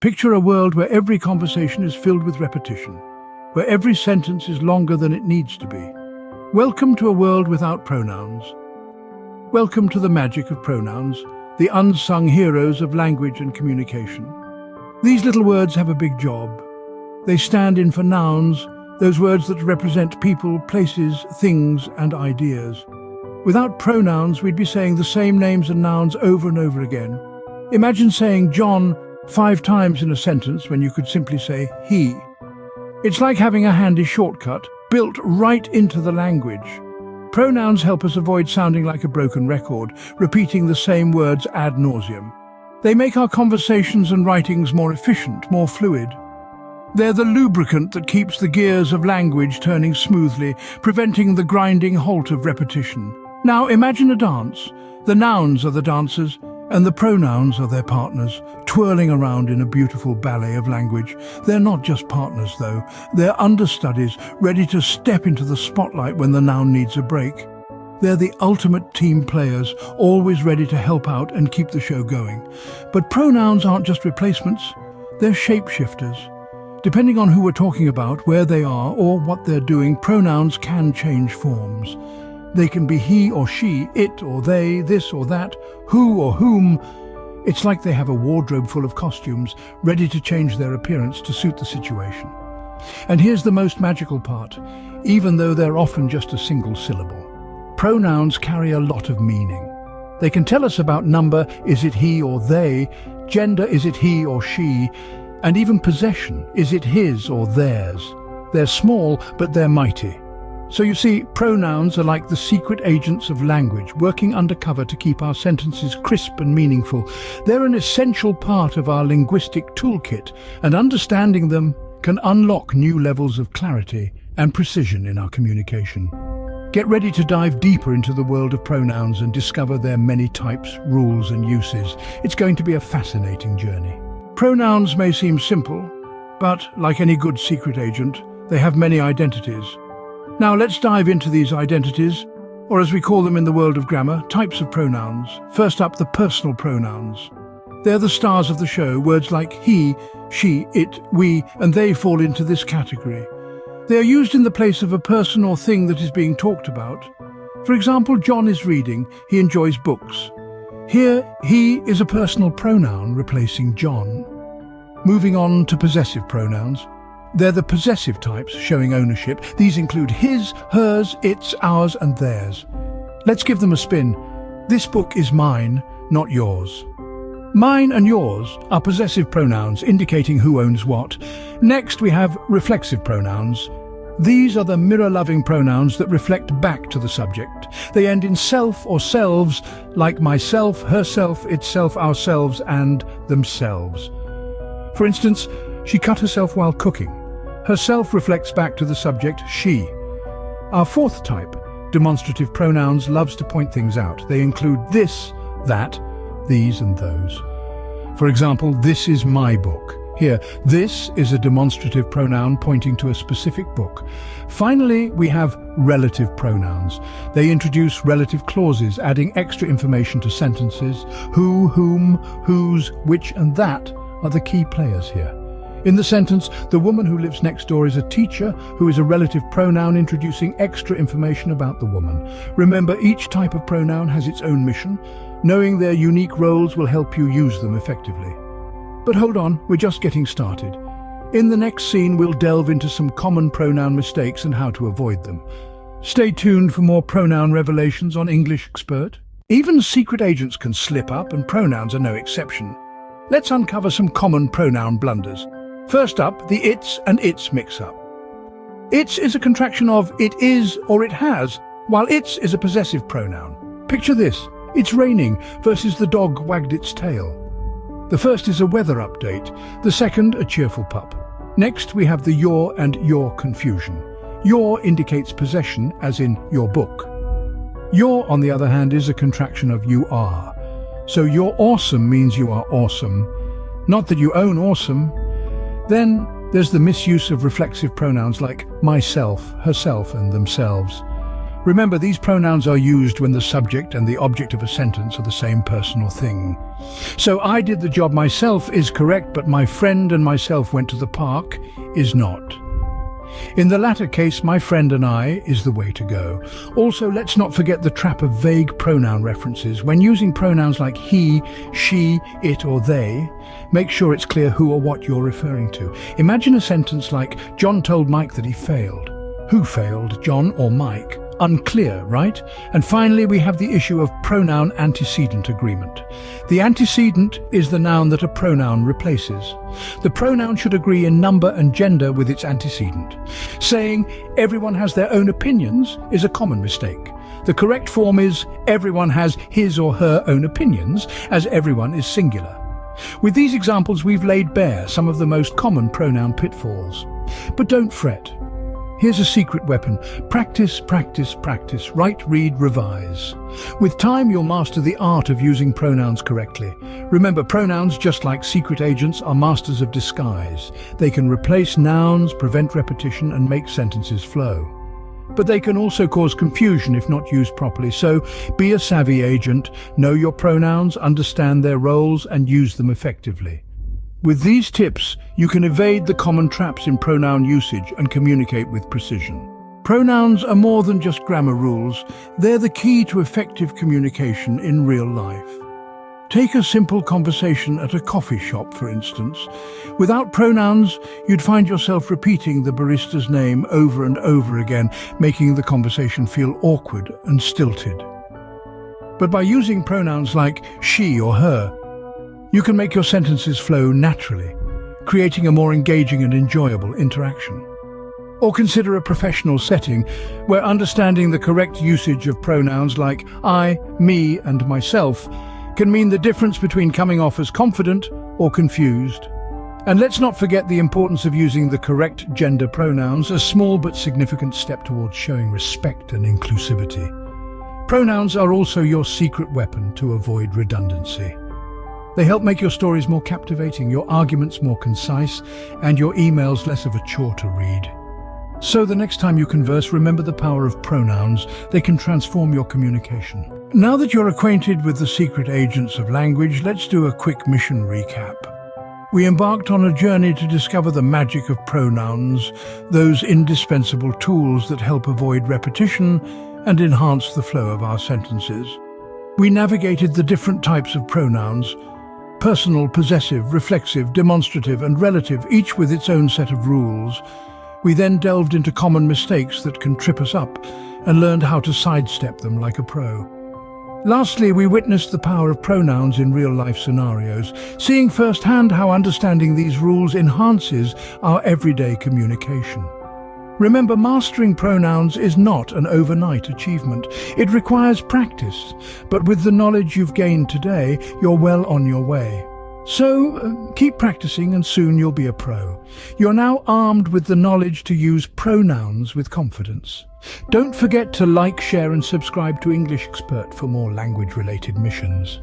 Picture a world where every conversation is filled with repetition, where every sentence is longer than it needs to be. Welcome to a world without pronouns. Welcome to the magic of pronouns, the unsung heroes of language and communication. These little words have a big job. They stand in for nouns, those words that represent people, places, things, and ideas. Without pronouns, we'd be saying the same names and nouns over and over again. Imagine saying John 5 times in a sentence when you could simply say he. It's like having a handy shortcut built right into the language. Pronouns help us avoid sounding like a broken record, repeating the same words ad nauseum. They make our conversations and writings more efficient, more fluid. They're the lubricant that keeps the gears of language turning smoothly, preventing the grinding halt of repetition. Now imagine a dance. The nouns are the dancers, and the pronouns are their partners, twirling around in a beautiful ballet of language. They're not just partners, though. They're understudies, ready to step into the spotlight when the noun needs a break. They're the ultimate team players, always ready to help out and keep the show going. But pronouns aren't just replacements, they're shapeshifters. Depending on who we're talking about, where they are, or what they're doing, pronouns can change forms. They can be he or she, it or they, this or that, who or whom. It's like they have a wardrobe full of costumes, ready to change their appearance to suit the situation. And here's the most magical part. Even though they're often just a single syllable, pronouns carry a lot of meaning. They can tell us about number, is it he or they, gender, is it he or she, and even possession, is it his or theirs. They're small, but they're mighty. So you see, pronouns are like the secret agents of language, working undercover to keep our sentences crisp and meaningful. They're an essential part of our linguistic toolkit, and understanding them can unlock new levels of clarity and precision in our communication. Get ready to dive deeper into the world of pronouns and discover their many types, rules, and uses. It's going to be a fascinating journey. Pronouns may seem simple, but like any good secret agent, they have many identities. Now let's dive into these identities, or as we call them in the world of grammar, types of pronouns. First up, the personal pronouns. They're the stars of the show. Words like he, she, it, we, and they fall into this category. They are used in the place of a person or thing that is being talked about. For example, John is reading, he enjoys books. Here, he is a personal pronoun replacing John. Moving on to possessive pronouns. They're the possessive types showing ownership. These include his, hers, its, ours, and theirs. Let's give them a spin. This book is mine, not yours. Mine and yours are possessive pronouns indicating who owns what. Next, we have reflexive pronouns. These are the mirror-loving pronouns that reflect back to the subject. They end in self or selves, like myself, herself, itself, ourselves, and themselves. For instance, she cut herself while cooking. Herself reflects back to the subject, she. Our fourth type, demonstrative pronouns, loves to point things out. They include this, that, these, and those. For example, this is my book. Here, this is a demonstrative pronoun pointing to a specific book. Finally, we have relative pronouns. They introduce relative clauses, adding extra information to sentences. Who, whom, whose, which, and that are the key players here. In the sentence, the woman who lives next door is a teacher, who is a relative pronoun introducing extra information about the woman. Remember, each type of pronoun has its own mission. Knowing their unique roles will help you use them effectively. But hold on, we're just getting started. In the next scene, we'll delve into some common pronoun mistakes and how to avoid them. Stay tuned for more pronoun revelations on English Expert. Even secret agents can slip up, and pronouns are no exception. Let's uncover some common pronoun blunders. First up, the its and its mix-up. Its is a contraction of it is or it has, while its is a possessive pronoun. Picture this, it's raining versus the dog wagged its tail. The first is a weather update, the second a cheerful pup. Next we have the your and your confusion. Your indicates possession, as in your book. Your, on the other hand, is a contraction of you are. So you're awesome means you are awesome, not that you own awesome. Then there's the misuse of reflexive pronouns like myself, herself, and themselves. Remember, these pronouns are used when the subject and the object of a sentence are the same person or thing. So "I did the job myself" is correct, but "my friend and myself went to the park" is not. In the latter case, "my friend and I" is the way to go. Also, let's not forget the trap of vague pronoun references. When using pronouns like he, she, it or they, make sure it's clear who or what you're referring to. Imagine a sentence like, "John told Mike that he failed." Who failed, John or Mike? Unclear, right? And finally, we have the issue of pronoun antecedent agreement. The antecedent is the noun that a pronoun replaces. The pronoun should agree in number and gender with its antecedent. Saying "everyone has their own opinions" is a common mistake. The correct form is "everyone has his or her own opinions," as everyone is singular. With these examples, we've laid bare some of the most common pronoun pitfalls. But don't fret. Here's a secret weapon. Practice, practice, practice. Write, read, revise. With time, you'll master the art of using pronouns correctly. Remember, pronouns, just like secret agents, are masters of disguise. They can replace nouns, prevent repetition, and make sentences flow. But they can also cause confusion if not used properly. So be a savvy agent, know your pronouns, understand their roles, and use them effectively. With these tips, you can evade the common traps in pronoun usage and communicate with precision. Pronouns are more than just grammar rules. They're the key to effective communication in real life. Take a simple conversation at a coffee shop, for instance. Without pronouns, you'd find yourself repeating the barista's name over and over again, making the conversation feel awkward and stilted. But by using pronouns like she or her, you can make your sentences flow naturally, creating a more engaging and enjoyable interaction. Or consider a professional setting where understanding the correct usage of pronouns like I, me, and myself can mean the difference between coming off as confident or confused. And let's not forget the importance of using the correct gender pronouns, a small but significant step towards showing respect and inclusivity. Pronouns are also your secret weapon to avoid redundancy. They help make your stories more captivating, your arguments more concise, and your emails less of a chore to read. So the next time you converse, remember the power of pronouns. They can transform your communication. Now that you're acquainted with the secret agents of language, let's do a quick mission recap. We embarked on a journey to discover the magic of pronouns, those indispensable tools that help avoid repetition and enhance the flow of our sentences. We navigated the different types of pronouns: personal, possessive, reflexive, demonstrative, and relative, each with its own set of rules. We then delved into common mistakes that can trip us up and learned how to sidestep them like a pro. Lastly, we witnessed the power of pronouns in real-life scenarios, seeing firsthand how understanding these rules enhances our everyday communication. Remember, mastering pronouns is not an overnight achievement. It requires practice, but with the knowledge you've gained today, you're well on your way. So, keep practicing and soon you'll be a pro. You're now armed with the knowledge to use pronouns with confidence. Don't forget to like, share and subscribe to English Expert for more language-related missions.